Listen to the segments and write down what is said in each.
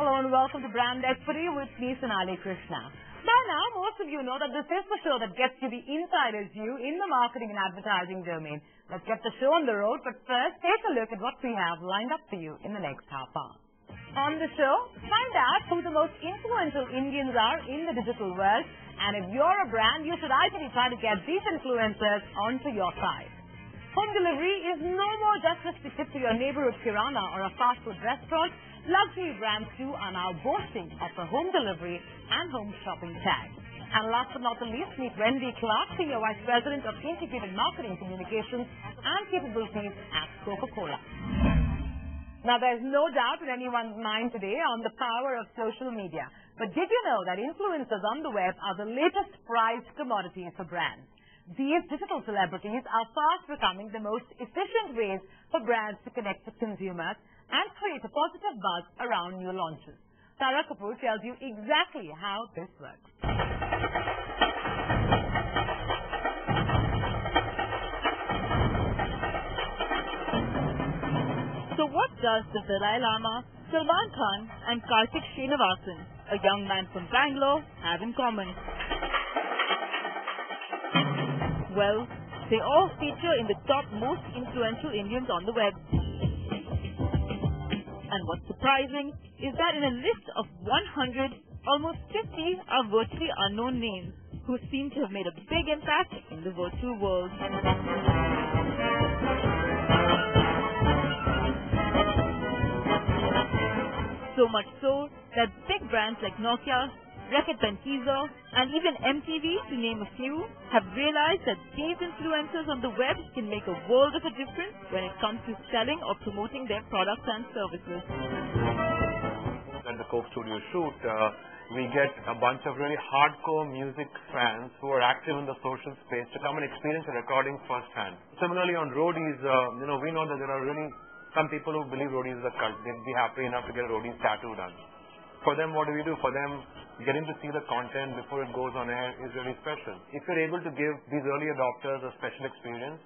Hello and welcome to Brand Equity with me, Sonali Krishna. By now, most of you know that this is the show that gets you the insider's view in the marketing and advertising domain. Let's get the show on the road, but first, take a look at what we have lined up for you in the next half hour. On the show, find out who the most influential Indians are in the digital world, and if you're a brand, you should ideally try to get these influencers onto your side. Home delivery is no more just restricted to your neighborhood kirana or a fast food restaurant. Luxury brands too are now boasting of a home delivery and home shopping tag. And last but not the least, meet Wendy Clark, Senior Vice President of Integrated Marketing Communications and Capabilities at Coca-Cola. Now, there's no doubt in anyone's mind today on the power of social media. But did you know that influencers on the web are the latest prized commodities for brands? These digital celebrities are fast becoming the most efficient ways for brands to connect with consumers and create a positive buzz around new launches. Tara Kapoor tells you exactly how this works. So what does the Dalai Lama, Salman Khan and Karthik Srinivasan, a young man from Bangalore, have in common? Well, they all feature in the top most influential Indians on the web. And what's surprising is that in a list of 100, almost 50 are virtually unknown names who seem to have made a big impact in the virtual world. So much so that big brands like Nokia, Reckitt Benckiser, and even MTV, to name a few, have realized that these influencers on the web can make a world of a difference when it comes to selling or promoting their products and services. At the Coke Studio shoot, we get a bunch of really hardcore music fans who are active in the social space to come and experience the recording firsthand. Similarly, on roadies, we know that there are really some people who believe roadies is a cult. They'd be happy enough to get a roadies tattoo done. For them, what do we do? For them, getting to see the content before it goes on air is really special. If you're able to give these early adopters a special experience,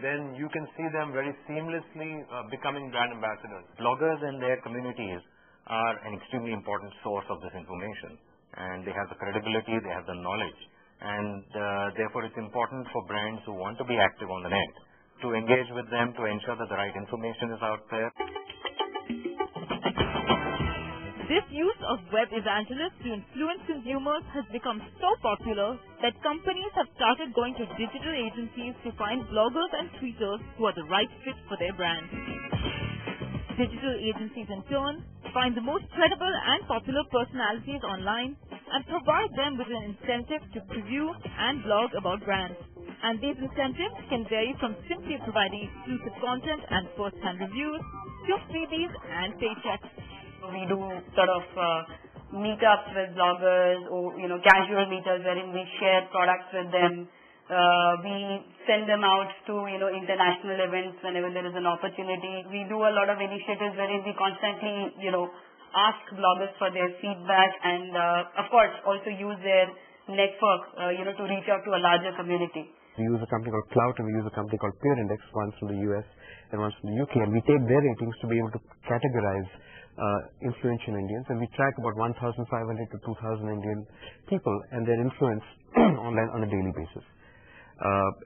then you can see them very seamlessly becoming brand ambassadors. Bloggers and their communities are an extremely important source of this information, and they have the credibility, they have the knowledge, and therefore it's important for brands who want to be active on the net to engage with them to ensure that the right information is out there. This use of web evangelists to influence consumers has become so popular that companies have started going to digital agencies to find bloggers and tweeters who are the right fit for their brand. Digital agencies in turn find the most credible and popular personalities online and provide them with an incentive to preview and blog about brands. And these incentives can vary from simply providing exclusive content and first-hand reviews to freebies and paychecks. We do sort of meetups with bloggers or, casual meetups wherein we share products with them. We send them out to, international events whenever there is an opportunity. We do a lot of initiatives wherein we constantly, ask bloggers for their feedback and, of course, also use their network, to reach out to a larger community. We use a company called Clout and we use a company called Peer Index, one from the US and one from the UK, and we take their ratings to be able to categorize influential Indians, and we track about 1,500 to 2,000 Indian people and their influence online on a daily basis.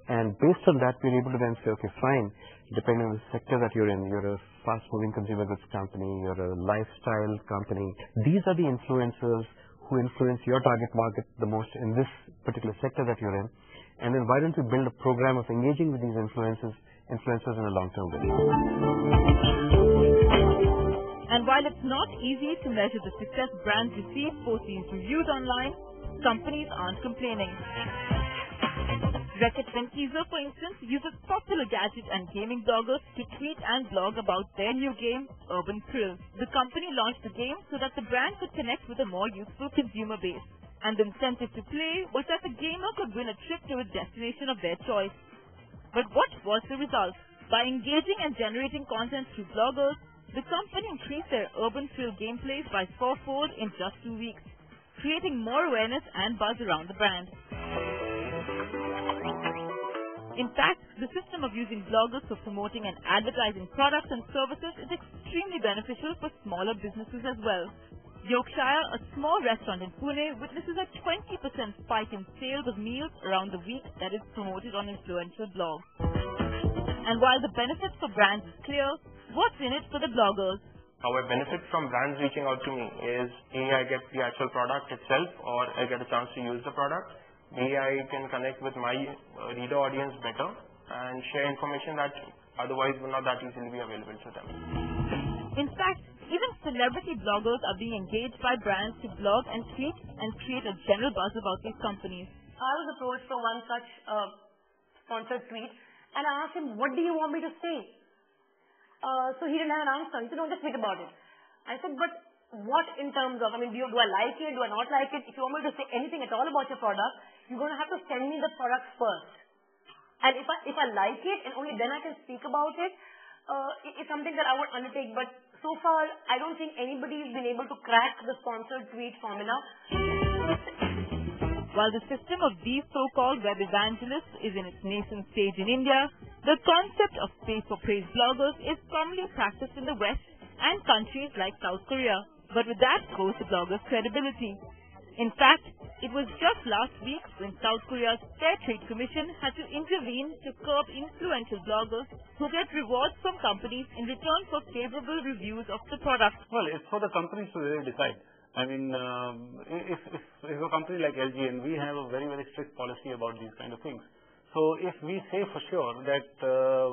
And based on that, we're able to then say, okay, fine, depending on the sector that you're in, you're a fast-moving consumer goods company, you're a lifestyle company, these are the influencers who influence your target market the most in this particular sector that you're in. And then why don't you build a program of engaging with these influencers in a long-term way? And while it's not easy to measure the success brands receive post these reviews online, companies aren't complaining. Reckitt Benckiser, for instance, uses popular gadget and gaming bloggers to tweet and blog about their new game, Urban Thrill. The company launched the game so that the brand could connect with a more youthful consumer base. And the incentive to play was that the gamer could win a trip to a destination of their choice. But what was the result? By engaging and generating content through bloggers, the company increased their Urban Thrill gameplays by 4-fold in just 2 weeks, creating more awareness and buzz around the brand. In fact, the system of using bloggers for promoting and advertising products and services is extremely beneficial for smaller businesses as well. Yorkshire, a small restaurant in Pune, witnesses a 20% spike in sales of meals around the week that is promoted on influential blogs. And while the benefits for brands is clear, what's in it for the bloggers? Our benefit from brands reaching out to me is A, I get the actual product itself, or I get a chance to use the product. B, I can connect with my reader audience better and share information that otherwise would not that easily be available to them. In fact, even celebrity bloggers are being engaged by brands to blog and tweet and create a general buzz about these companies. I was approached for one such sponsored tweet, and I asked him, what do you want me to say? So he didn't have an answer. He said, no, just tweet about it. I said, but what in terms of, do I like it, do I not like it? If you want me to say anything at all about your product, you're going to have to send me the product first. And if I like it, and only then I can speak about it, it's something that I would undertake. But so far, I don't think anybody has been able to crack the sponsored tweet formula. While the system of these so-called web evangelists is in its nascent stage in India, the concept of pay-for-praise bloggers is commonly practiced in the West and countries like South Korea. But with that goes the bloggers' credibility. In fact, it was just last week when South Korea's Fair Trade Commission had to intervene to curb influential bloggers who get rewards from companies in return for favorable reviews of the product. Well, it's for the companies to really decide. If a company like LG, and we have a very, very strict policy about these kind of things. So if we say for sure that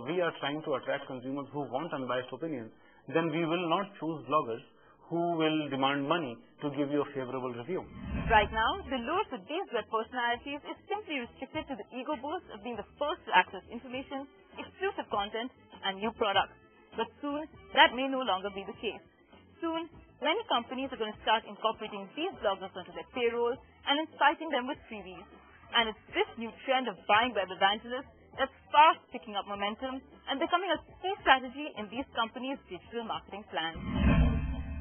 we are trying to attract consumers who want unbiased opinions, then we will not choose bloggers who will demand money to give you a favorable review. Right now, the lure for these web personalities is simply restricted to the ego boost of being the first to access information, exclusive content, and new products. But soon, that may no longer be the case. Soon, many companies are going to start incorporating these bloggers onto their payroll and inciting them with freebies. And it's this new trend of buying web evangelists that's fast picking up momentum and becoming a key strategy in these companies' digital marketing plans.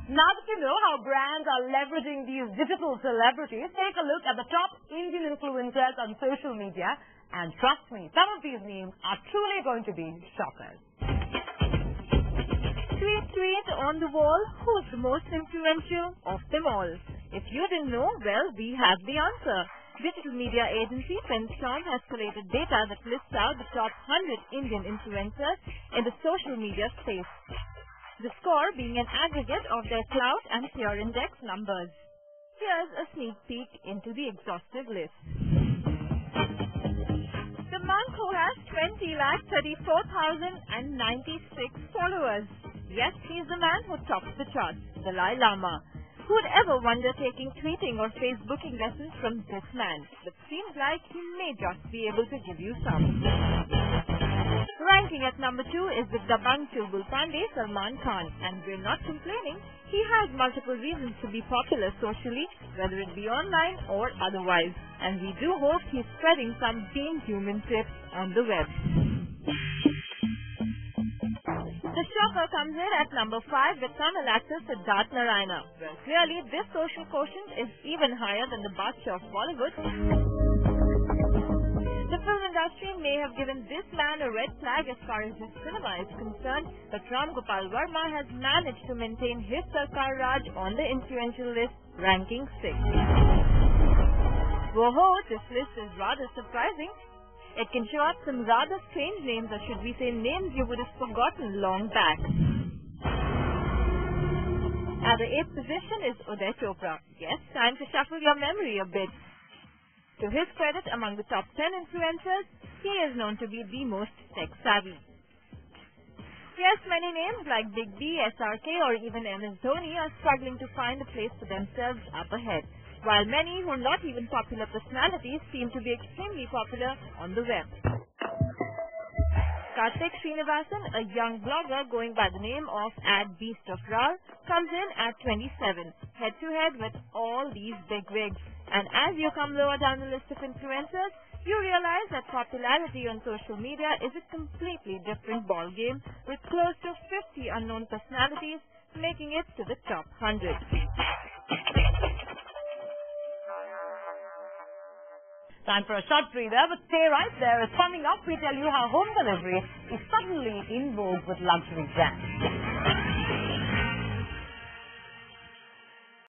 Now that you know how brands are leveraging these digital celebrities, take a look at the top Indian influencers on social media, and trust me, some of these names are truly going to be shockers. Tweet on the wall, who's the most influential of them all? If you didn't know, well, we have the answer. Digital media agency Penston has collated data that lists out the top 100 Indian influencers in the social media space. The score being an aggregate of their clout and peer index numbers. Here's a sneak peek into the exhaustive list. The man who has 20,34,096 followers. Yes, he's the man who tops the charts, the Dalai Lama. Who'd ever wonder taking tweeting or Facebooking lessons from this man? But seems like he may just be able to give you some. Ranking at number 2 is the Dabang Chulbul Pandey Salman Khan, and we're not complaining. He has multiple reasons to be popular socially, whether it be online or otherwise, and we do hope he's spreading some being human tips on the web. The shocker comes in at number 5 with Tamil actor Siddharth Narayana. Well, clearly this social quotient is even higher than the Badshah of Bollywood. The film industry may have given this man a red flag as far as his cinema is concerned, but Ram Gopal Verma has managed to maintain his Sarkar Raj on the influential list, ranking 6. Whoa, this list is rather surprising. It can show up some rather strange names, or should we say names you would have forgotten long back. At the 8th position is Uday Chopra. Yes, time to shuffle your memory a bit. To his credit, among the top 10 influencers, he is known to be the most tech-savvy. Yes, many names like Big B, SRK, or even MS Dhoni are struggling to find a place for themselves up ahead, while many who are not even popular personalities seem to be extremely popular on the web. Karthik Srinivasan, a young blogger going by the name of @BeastOfRar, comes in at 27, head-to-head with all these bigwigs. And as you come lower down the list of influencers, you realize that popularity on social media is a completely different ballgame, with close to 50 unknown personalities making it to the top 100. Time for a short breather, but stay right there. As coming up, we tell you how home delivery is suddenly in vogue with luxury brands.